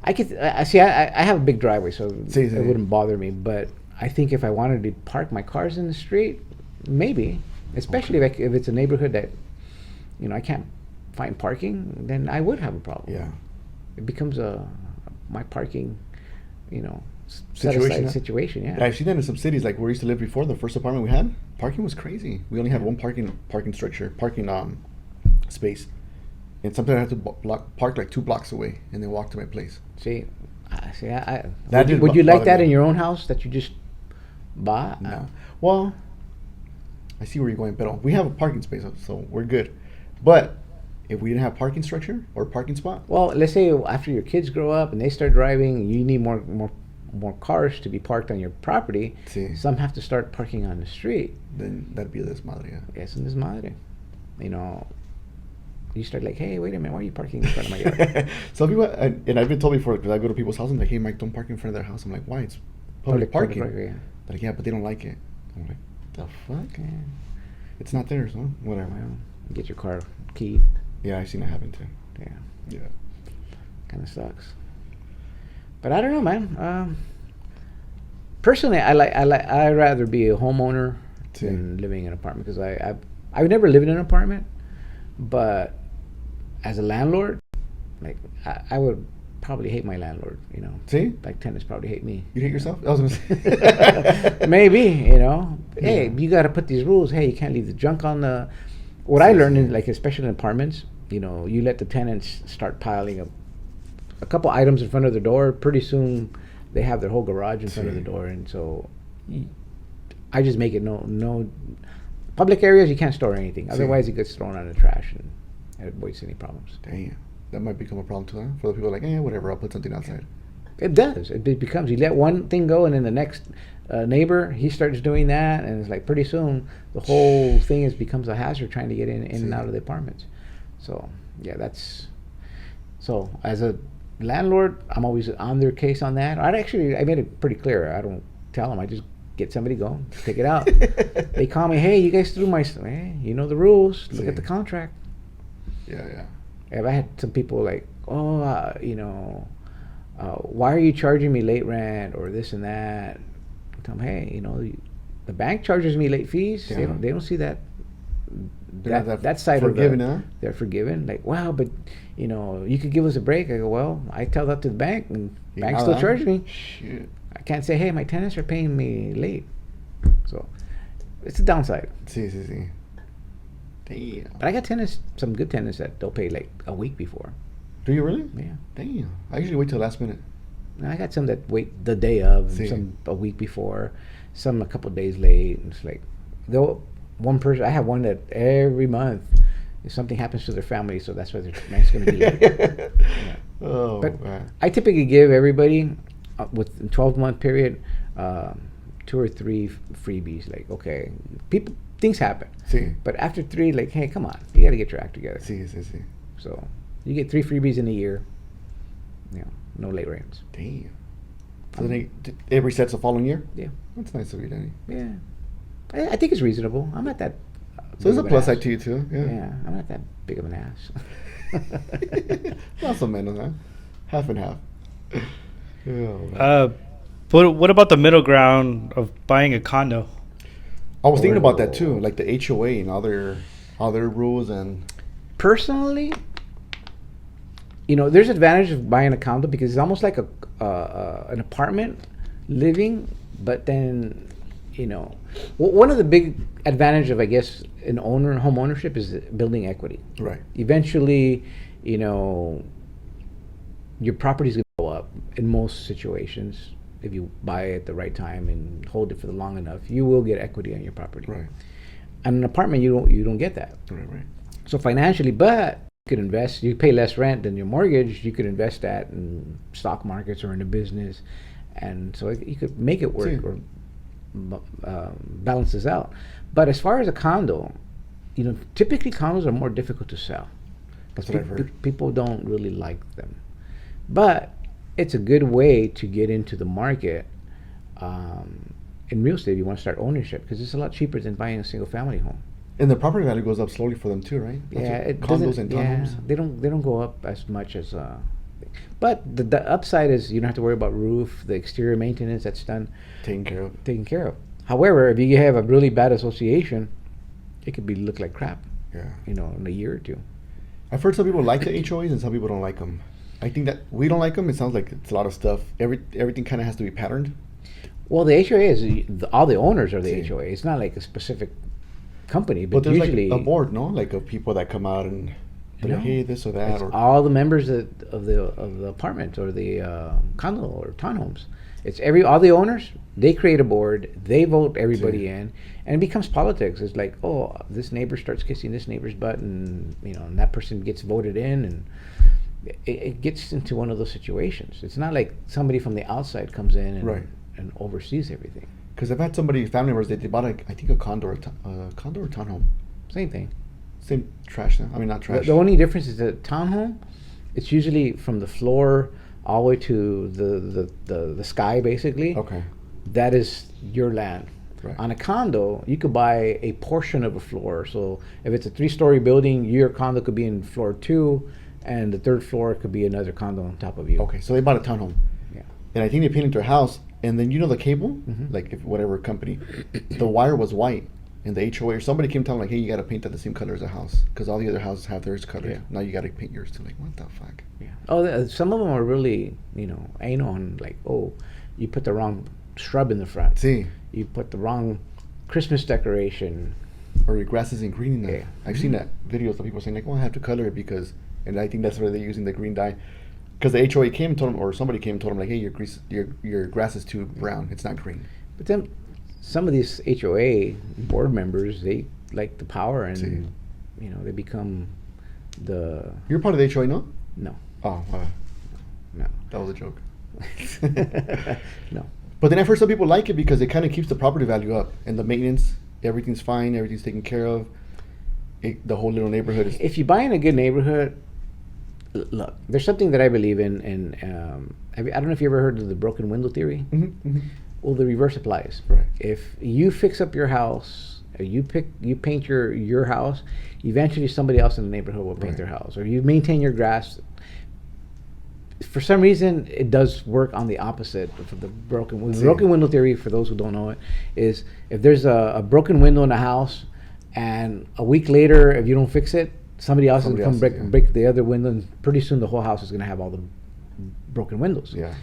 I could see. I have a big driveway, so See. it wouldn't bother me. But I think if I wanted to park my cars in the street, maybe, especially if it's a neighborhood that, I can't find parking, then I would have a problem. Yeah. It becomes my parking, set Situation, aside huh? situation. Yeah. I've seen that in some cities, like where we used to live before, the first apartment we had, parking was crazy. We only had one parking space. And sometimes I had to park like 2 blocks away and then walk to my place. See, That did would you like bother that me. in your own house that you just bought? No. Well, I see where you're going, but we have a parking space, so we're good. But if we didn't have parking structure or parking spot, Well, let's say after your kids grow up and they start driving, you need more cars to be parked on your property. Sí. Some have to start parking on the street. then that'd be this madre. Yeah. Yes, and this madre. You start like, hey, wait a minute, why are you parking in front of my yard? Some people, and I've been told before, because I go to people's houses and like, hey, Mike, don't park in front of their house. I'm like, why? It's public parking. Yeah. They're like, yeah, but they don't like it. I'm like, the fuck? Yeah. It's not theirs, huh? Whatever. Well, get your car keyed. Yeah, I've seen it happen too. Yeah, Yeah. kind of sucks. But I don't know, man. Personally, I'd rather be a homeowner Sí. than living in an apartment because I've never lived in an apartment, but as a landlord, like I would probably hate my landlord. See? Like tenants probably hate me. You hate yourself? I was gonna say. Maybe, Hey, Yeah. you got to put these rules. Hey, you can't leave the junk on the. What I learned in, like, especially in apartments, you let the tenants start piling up a couple items in front of the door. Pretty soon, they have their whole garage in front of the Sí. door, and so I just make it no public areas. You can't store anything. Sí. Otherwise, it gets thrown on the trash, and it avoids any problems. Damn. That might become a problem too, huh? For the people like, whatever, I'll put something outside. It does. It becomes, you let one thing go, and then the next neighbor, he starts doing that, and it's like pretty soon the whole thing becomes a hazard trying to get in and out of the apartments. So yeah, so as a landlord, I'm always on their case on that. I made it pretty clear. I don't tell them. I just get somebody going, take it out. They call me, hey, you guys threw my stuff. Hey, you know the rules. Look at the contract. Yeah. If I had some people like, why are you charging me late rent or this and that? I tell them, hey, the bank charges me late fees. Yeah. They don't see that. They're not That side forgiving, of huh? they're forgiven. Like, wow, but you could give us a break. I go, well, I tell that to the bank, and the bank still charges me. Shit. I can't say, hey, my tenants are paying me late. So it's a downside. See. Damn. But I got some good tenants that they'll pay like a week before. Do you really? Yeah. Damn. I usually wait till last minute. I got some that wait the day of, and Sí. some a week before, some a couple days late. And it's like, though one person, I have one that every month, if something happens to their family, so that's why their rent's going to be late. Yeah. Oh, But man. I typically give everybody with a 12-month period 2 or 3 freebies. Like, okay, things happen, See. but after 3, like, hey, come on, you got to get your act together. See. So you get 3 freebies in a year. No late rents. Damn. So then it resets the following year? Yeah. That's nice of you, Danny. Yeah. I think it's reasonable. I'm not that. So there's a big of an plus ass. side to you too. Yeah, I'm not that big of an ass. Lots of men on that. Half and half. Oh, But what about the middle ground of buying a condo? I was thinking about that too, like the HOA and other rules and. Personally, there's advantage of buying a condo because it's almost like an apartment living, but then, one of the big advantage of, I guess, home ownership is building equity. Right. Eventually, your property's gonna go up in most situations. If you buy it at the right time and hold it for long enough, you will get equity on your property. Right. On an apartment, you don't get that. Right. So financially, but you could invest. You pay less rent than your mortgage. You could invest that in stock markets or in a business, and so you could make it work or balances out. But as far as a condo, typically condos are more difficult to sell. That's what I've heard. People don't really like them, but it's a good way to get into the market in real estate if you want to start ownership, because it's a lot cheaper than buying a single family home. And the property value goes up slowly for them too, right? Condos and townhomes. They don't go up as much as. But the upside is you don't have to worry about roof, the exterior maintenance that's done, Taken care of. However, if you have a really bad association, it could look like crap. Yeah. In a year or two. I've heard some people like the HOAs and some people don't like them. I think that we don't like them. It sounds like it's a lot of stuff. Everything kind of has to be patterned. Well, the HOA is all the owners are the HOA. It's not like a specific company, but there's usually like a board, no? Like of people that come out and they're like, hey, this or that, it's or all the members of the apartment or the condo or townhomes. It's all the owners. They create a board. They vote everybody in, and it becomes politics. It's like, oh, this neighbor starts kissing this neighbor's butt, and and that person gets voted in, and it gets into one of those situations. It's not like somebody from the outside comes in and oversees everything. Because I've had family members, they bought I think a condo or townhome. Same thing. Same trash now. I mean, not trash. The only difference is that townhome, it's usually from the floor all the way to the sky, basically. Okay. That is your land. Right. On a condo, you could buy a portion of a floor. So if it's a 3-story building, your condo could be in floor 2, and the 3rd floor could be another condo on top of you. Okay, so they bought a townhome. Yeah. And I think they painted their house, and then the cable, like if whatever company, the wire was white, and the HOA or somebody came telling like, hey, you got to paint that the same color as the house, because all the other houses have theirs colored. Yeah. Now you got to paint yours too. Like, what the fuck? Yeah. Oh, some of them are really, anal on like, oh, you put the wrong shrub in the front. See. You put the wrong Christmas decoration. Or your grass isn't green enough. Yeah. I've seen that videos of people saying like, well, I have to color it because, and I think that's where they're using the green dye. Because the HOA came and told them, or somebody came and told them like, hey, your grass is too brown. It's not green. But then some of these HOA board members, they like the power and, they become the... You're part of the HOA, no? No. Oh, No. that was a joke. No. But then I've heard some people like it because it kind of keeps the property value up and the maintenance, everything's fine, everything's taken care of. The whole little neighborhood is... If you buy in a good neighborhood, look, there's something that I believe in, and I don't know if you ever heard of the broken window theory. Well, the reverse applies. Right. If you fix up your house, or you paint your house, eventually somebody else in the neighborhood will paint their house, or you maintain your grass. For some reason, it does work on the opposite of the broken window. The broken window theory, for those who don't know it, is if there's a broken window in a house, and a week later, if you don't fix it, somebody else is going to break the other window, and pretty soon the whole house is going to have all the broken windows. Yeah.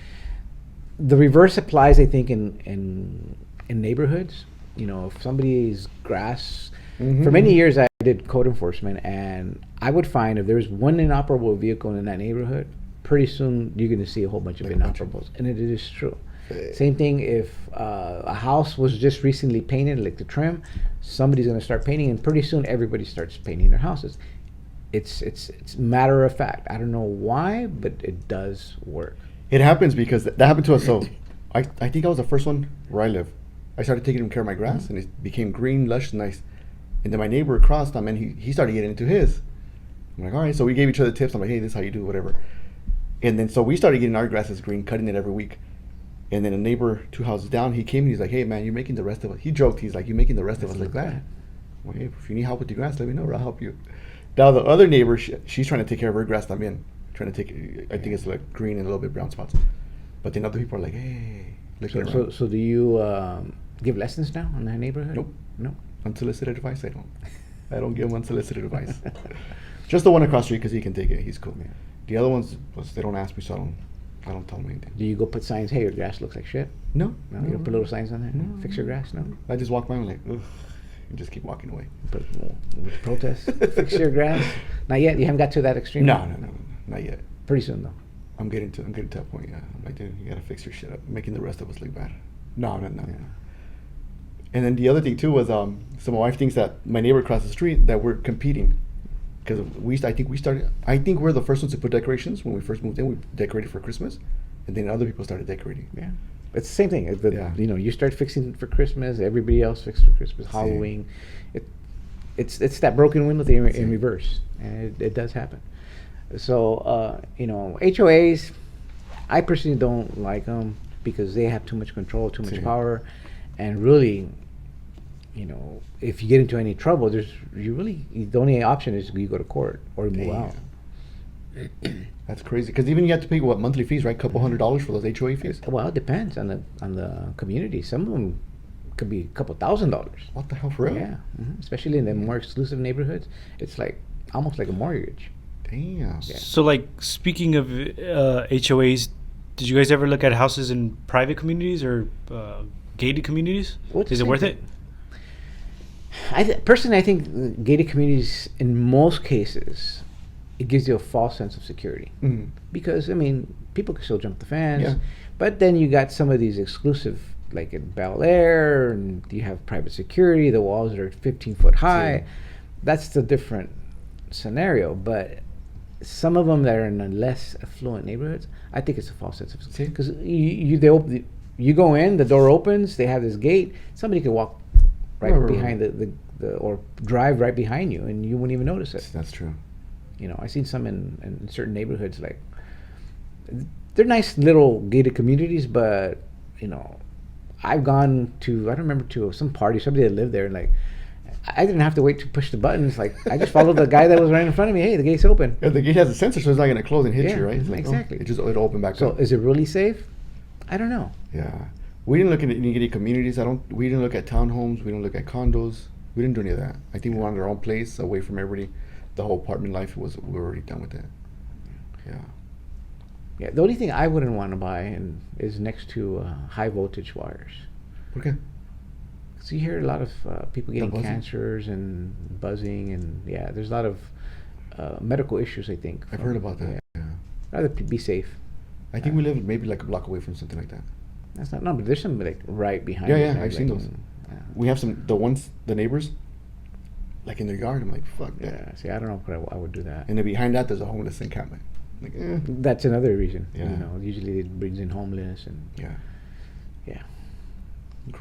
The reverse applies, I think, in neighborhoods. If somebody's grass... For many years, I did code enforcement, and I would find if there's one inoperable vehicle in that neighborhood, pretty soon you're going to see a whole bunch of inoperables. And it is true. Same thing if a house was just recently painted, like the trim, somebody's going to start painting, and pretty soon everybody starts painting their houses. It's matter of fact. I don't know why, but it does work. It happens because that happened to us. So I think I was the first one where I live. I started taking care of my grass, and it became green, lush, nice. And then my neighbor across, he started getting into his. I'm like, all right. So we gave each other tips. I'm like, hey, this is how you do whatever. And then so we started getting our grasses green, cutting it every week. And then a neighbor 2 houses down, he came and he's like, "Hey man, you're making the rest of us." He joked, he's like, "You're making the rest of us look bad. Well, hey, if you need help with your grass, let me know. I'll help you." Now the other neighbor, she's trying to take care of her grass también. Trying to take, I think it's like green and a little bit brown spots. But then other people are like, "Hey, looking around." So do you give lessons now on the neighborhood? Nope. No. Unsolicited advice, I don't. I don't give him unsolicited advice. Just the one across the street because he can take it. He's cool. Yeah. The other ones, they don't ask me, so I don't tell them anything. Do you go put signs? Hey, your grass looks like shit. No. No, you don't put little signs on there. No. Fix your grass. No. I just walk by and like, ugh, and just keep walking away. Put protest. Fix your grass. Not yet. You haven't got to that extreme. No, not yet. Pretty soon though. I'm getting to that point. Yeah, I'm like, dude, you gotta fix your shit up, making the rest of us look bad. No. Yeah. And then the other thing too was, so my wife thinks that my neighbor across the street that we're competing, because I think we're the first ones to put decorations when we first moved in. We decorated for Christmas, and then other people started decorating. Yeah. It's the same thing. Yeah. You know, you start fixing for Christmas, everybody else fixes for Christmas, Halloween. It's that broken window thing in reverse, and it does happen. So you know, HOAs, I personally don't like them because they have too much control, too much power, and really, you know, if you get into any trouble, the only option is you go to court or move out. That's crazy. Because even you have to pay monthly fees, right? Couple $100 for those HOA fees. Well, it depends on the community. Some of them could be a couple $1,000s. What the hell, for real? Yeah, especially in the more exclusive neighborhoods, it's like almost like a mortgage. Damn. Yeah. So, like, speaking of HOAs, did you guys ever look at houses in private communities or gated communities? Is it worth it? Personally, I think gated communities, in most cases, it gives you a false sense of security. Mm. Because, I mean, people can still jump the fence. Yeah. But then you got some of these exclusive, like in Bel Air, and you have private security. The walls are 15 foot high. See. That's the different scenario. But some of them that are in the less affluent neighborhoods, I think it's a false sense of security. Because you go in, the door opens, they have this gate. Somebody could walk right behind the or drive right behind you, and you wouldn't even notice it. That's true. You know, I've seen some in certain neighborhoods, like, they're nice little gated communities, but, you know, I've gone to, I don't remember, to some party, somebody that lived there, and like, I didn't have to wait to push the buttons. Like, I just followed the guy that was right in front of me. Hey, the gate's open. Yeah, the gate has a sensor, so it's not going to close and hit Yeah, you, right? It's like, exactly. It'll open back So up. is it really safe? I don't know. Yeah. We didn't look at any gated communities. We didn't look at townhomes. We didn't look at condos. We didn't do any of that. I think we wanted our own place away from everybody. The whole apartment life we were already done with that. Yeah. Yeah, the only thing I wouldn't want to buy is next to high voltage wires. Okay. So you hear a lot of people getting buzzing? cancers and buzzing, and yeah, there's a lot of medical issues, I think. I've heard about that. Yeah. Rather be safe. I think we live maybe like a block away from something like that. That's not, no, but there's some like right behind. Yeah, it, yeah, like, I've seen those. Yeah. We have the neighbors, like in their yard. I'm like, fuck that. Yeah, see, I don't know if I would do that. And then behind that, there's a homeless encampment. Like, That's another reason. Yeah. You know, usually it brings in homeless and yeah. yeah.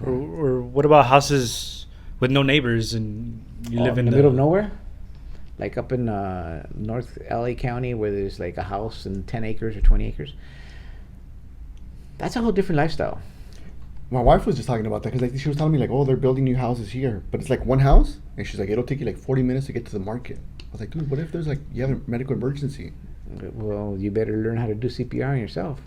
Or what about houses with no neighbors and you live in the middle of nowhere, like up in North LA County, where there's like a house and 10 acres or 20 acres. That's a whole different lifestyle. My wife was just talking about that because like, she was telling me like, oh, they're building new houses here, but it's like one house, and she's like, it'll take you like 40 minutes to get to the market. I was like, dude, what if there's like you have a medical emergency? Well, you better learn how to do CPR on yourself.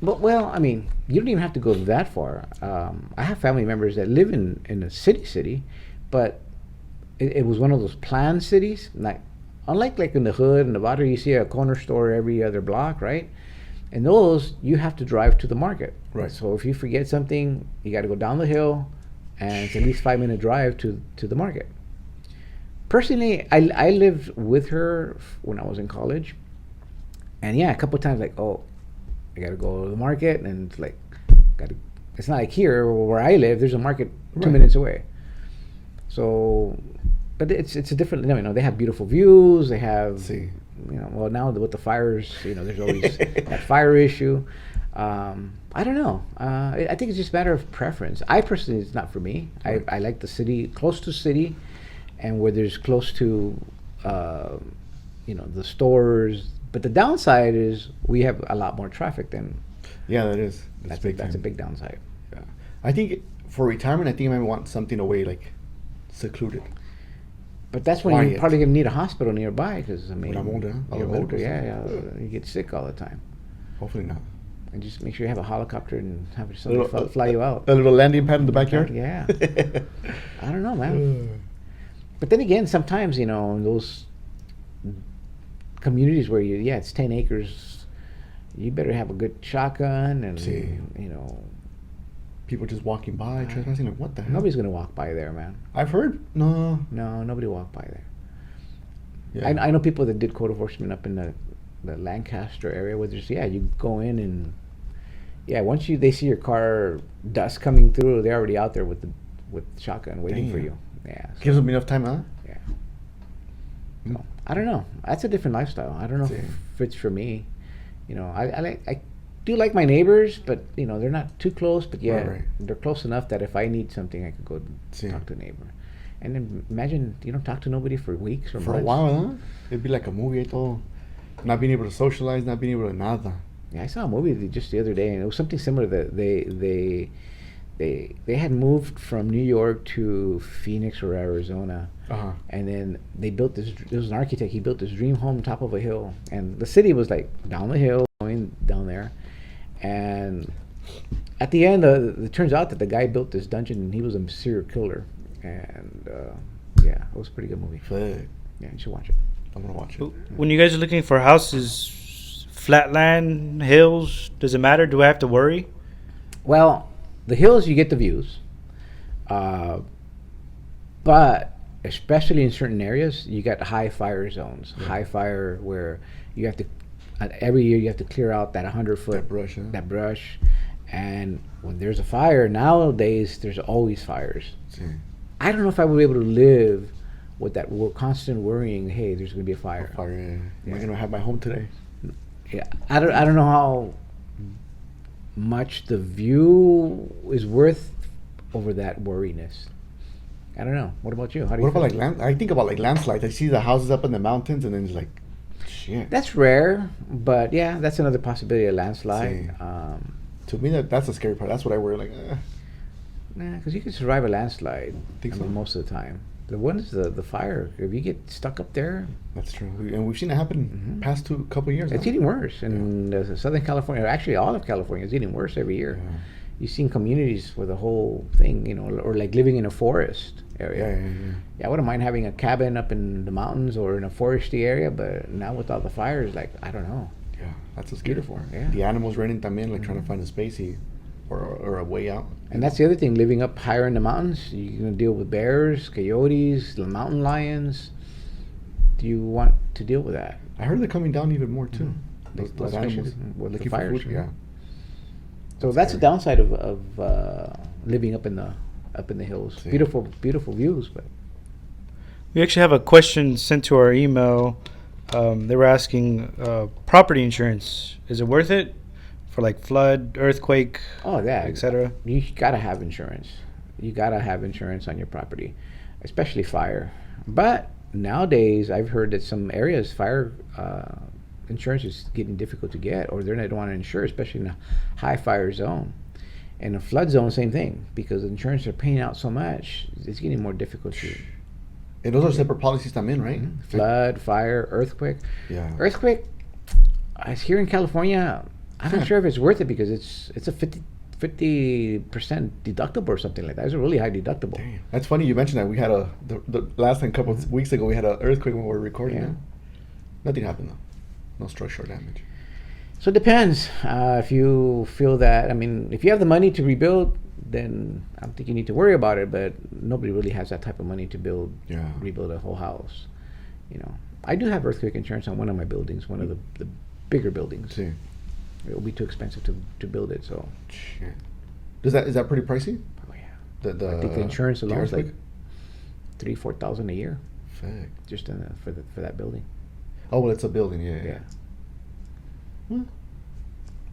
But well, I mean, you don't even have to go that far. I have family members that live in a city, but it was one of those planned cities. Like, unlike like in the hood in Nevada, you see a corner store every other block, right? In those, you have to drive to the market. Right. So if you forget something, you got to go down the hill, and it's at least 5-minute drive to the market. Personally, I lived with her when I was in college, and yeah, a couple of times like, oh, I got to go to the market, and it's like, it's not like here where I live. There's a market 2 Right. minutes away. So, but it's a different. You know, they have beautiful views. They have. See. You know, well, now with the fires, you know, there's always that fire issue. I don't know. I think it's just a matter of preference. I personally, it's not for me. Right. I like the city, close to city, and where there's close to, you know, the stores. But the downside is we have a lot more traffic than Yeah, that is. That's big a time. big downside. Yeah. I think for retirement, I think I might want something away, like secluded. But that's when you're Quiet. probably gonna need a hospital nearby, because I mean, I'm older, huh? you're All the older, medical yeah, stuff. you get sick all the time. Hopefully not. And just make sure you have a helicopter and have somebody fly you out. A little landing pad in the backyard. Yeah. I don't know, man. But then again, sometimes in those communities where it's 10 acres, you better have a good shotgun and People just walking by, trespassing. Like, what the hell? nobody's gonna walk by there, man. I've heard. No. No, nobody walked by there. Yeah. I know people that did code enforcement up in the Lancaster area where there's you go in and once they see your car dust coming through, they're already out there with shotgun waiting for you. Yeah, so, Gives them enough time, huh? yeah. So, I don't know. That's a different lifestyle. I don't know if it's for me. I do like my neighbors, but they're not too close. But they're close enough that if I need something, I could go talk to a neighbor. And then imagine you don't talk to nobody for weeks or for months. a while, huh? It'd be like a movie. All not being able to socialize, not being able to nada. Yeah, I saw a movie just the other day, and it was something similar. That they had moved from New York to Phoenix or Arizona, and then they built this. There was an architect. He built this dream home on top of a hill, and the city was like down the hill, going down there, and at the end, it turns out that the guy built this dungeon, and he was a serial killer, and it was a pretty good movie. Flag. Yeah, you should watch it. I'm gonna watch it. When you guys are looking for houses, flatland, hills, does it matter? Do I have to worry? Well, the hills, you get the views. But especially in certain areas, you got high fire zones. Yeah. High fire where you have to, every year you have to clear out that 100-foot that brush. And when there's a fire, nowadays, there's always fires. See. I don't know if I would be able to live with that constant worrying, hey, there's going to be a fire. Am I going to have my home today? Yeah, I don't know how much the view is worth over that worriness. I don't know. What about you? How do you What about like I think about like landslides. I see the houses up in the mountains, and then it's like, shit. That's rare, but yeah, that's another possibility. A landslide. To me, that's the scary part. That's what I worry. Like, nah, because you can survive a landslide. Think so? Most of the time. The one is the fire. If you get stuck up there, that's true, and we've seen it happen past couple of years. It's getting worse in Southern California. Actually, all of California is getting worse every year. Yeah. You've seen communities with a whole thing, or like living in a forest area. Yeah, I wouldn't mind having a cabin up in the mountains or in a foresty area, but now with all the fires, like I don't know. Yeah, that's what's beautiful. Yeah, the animals running también, like trying to find a space or a way out. And that's the other thing, living up higher in the mountains, you're going to deal with bears, coyotes, the mountain lions. Do you want to deal with that? I heard they're coming down even more too. Those animals with looking the fires. For food, yeah. So that's the downside of living up in the hills. Yeah. Beautiful views, but we actually have a question sent to our email. They were asking property insurance. Is it worth it? For like flood, earthquake, etc. You gotta have insurance. You gotta have insurance on your property, especially fire. But nowadays, I've heard that some areas fire insurance is getting difficult to get, or they don't want to insure, especially in a high fire zone. And a flood zone, same thing, because insurance are paying out so much, it's getting more difficult to. And those are separate policies I'm in, right? Mm-hmm. Flood, fire, earthquake. Yeah. Earthquake. Here in California, I'm not sure if it's worth it because it's a 50% deductible or something like that. It's a really high deductible. Damn. That's funny you mentioned that. We had the last time, a couple of weeks ago, we had an earthquake when we were recording. Yeah. Nothing happened though. No structural damage. So it depends. If you feel that, if you have the money to rebuild, then I don't think you need to worry about it. But nobody really has that type of money to rebuild a whole house. I do have earthquake insurance on one of my buildings, one of the bigger buildings. See. It will be too expensive to build it. So, shit. Is that pretty pricey? Oh yeah. I think the insurance alone is like $3,000-4,000 a year. Fact. Just for that building. Oh well, it's a building. Yeah.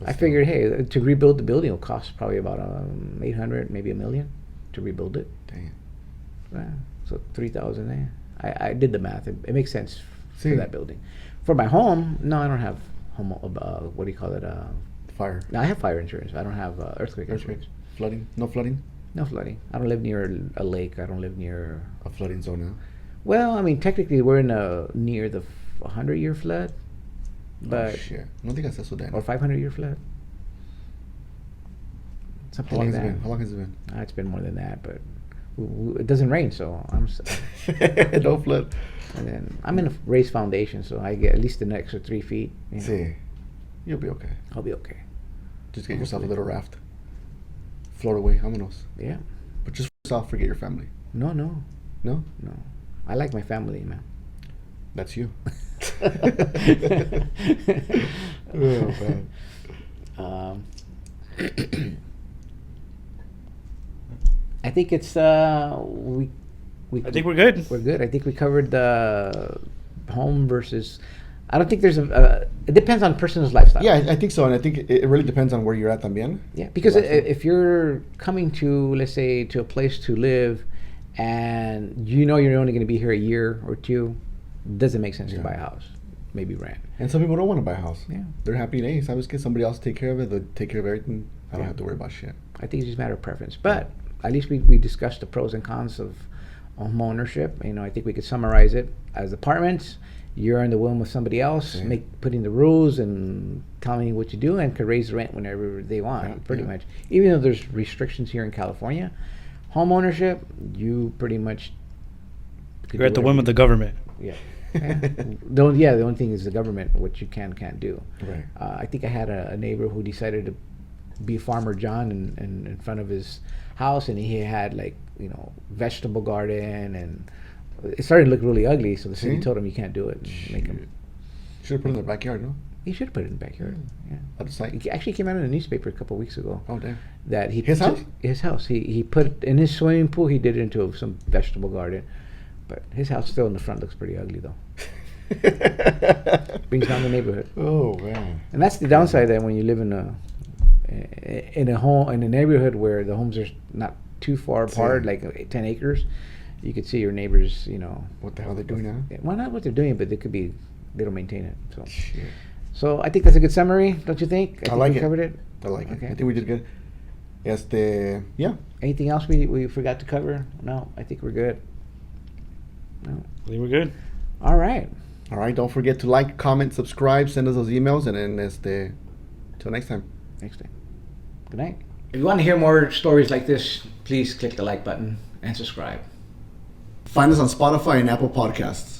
I figured, hey, to rebuild the building will cost probably about $800,000, maybe $1 million to rebuild it. Damn. So $3,000 there. I did the math. It makes sense for that building. For my home, no, I don't have home. What do you call it? fire. No, I have fire insurance. I don't have earthquake Earthquake. insurance. Flooding? No flooding? No flooding. I don't live near a lake. I don't live near. A flooding zone now. Well, I mean, technically, we're in near the 100-year flood, but Oh, shit. No digas eso, Dan. or 500-year flood. How Something long like has it that. been? How long has it been? It's been more than that, but it doesn't rain, so No flood. and then I'm in a raised foundation, so I get at least an extra 3 feet. You know, See, you'll be okay. I'll be okay. Just get yourself a little raft. Float away, vámonos. Yeah. But just for yourself, forget your family. No. No? I like my family, man. That's you. Oh, man. I think it's we. I think we're good. We're good. I think we covered the home versus. I don't think there's a. It depends on person's lifestyle. Yeah, I think so. And I think it really depends on where you're at también. Yeah, because Lifestyle. if you're coming to, let's say, to a place to live, and you know you're only going to be here a year or two, doesn't make sense to Yeah. buy a house. Maybe rent. And some people don't want to buy a house. Yeah. They're happy, hey, sabes que somebody else take care of it. They'll take care of everything. I don't Yeah. have to worry about shit. I think it's just a matter of preference. But at least we discussed the pros and cons of home ownership. You know, I think we could summarize it as apartments. You're in the room with somebody else, Yeah. putting the rules and telling you what you do, and could raise the rent whenever they want, Yeah, pretty yeah. much. Even though there's restrictions here in California, home ownership, you pretty much could You're at do the whim of the government. yeah. The only thing is the government, what you can't do. Right. I think I had a neighbor who decided to be Farmer John in front of his house, and he had vegetable garden, and it started to look really ugly. So the city See? told him you can't do it. And make him. Should have put it in their backyard, no? He should have put it in the backyard. Yeah. Out of sight. It actually came out in the newspaper a couple of weeks ago. Oh, damn. That he His house? His house. He put in his swimming pool. He did it into some vegetable garden, but his house still in the front looks pretty ugly though. Brings down the neighborhood. Oh, man. And that's the downside that when you live in a home in a neighborhood where the homes are not too far apart, Yeah. like 10 acres, you could see your neighbors. What the hell are they doing now? Well, not what they're doing, but they don't maintain it. Shit. So I think that's a good summary, don't you think? I think like we it. covered it. I like it. Okay. I think we did good. Yeah. Anything else we forgot to cover? No, I think we're good. No. I think we're good. All right. All right. Don't forget to like, comment, subscribe, send us those emails, and then till next time. Next time. Good night. If you want to hear more stories like this, please click the like button and subscribe. Find us on Spotify and Apple Podcasts.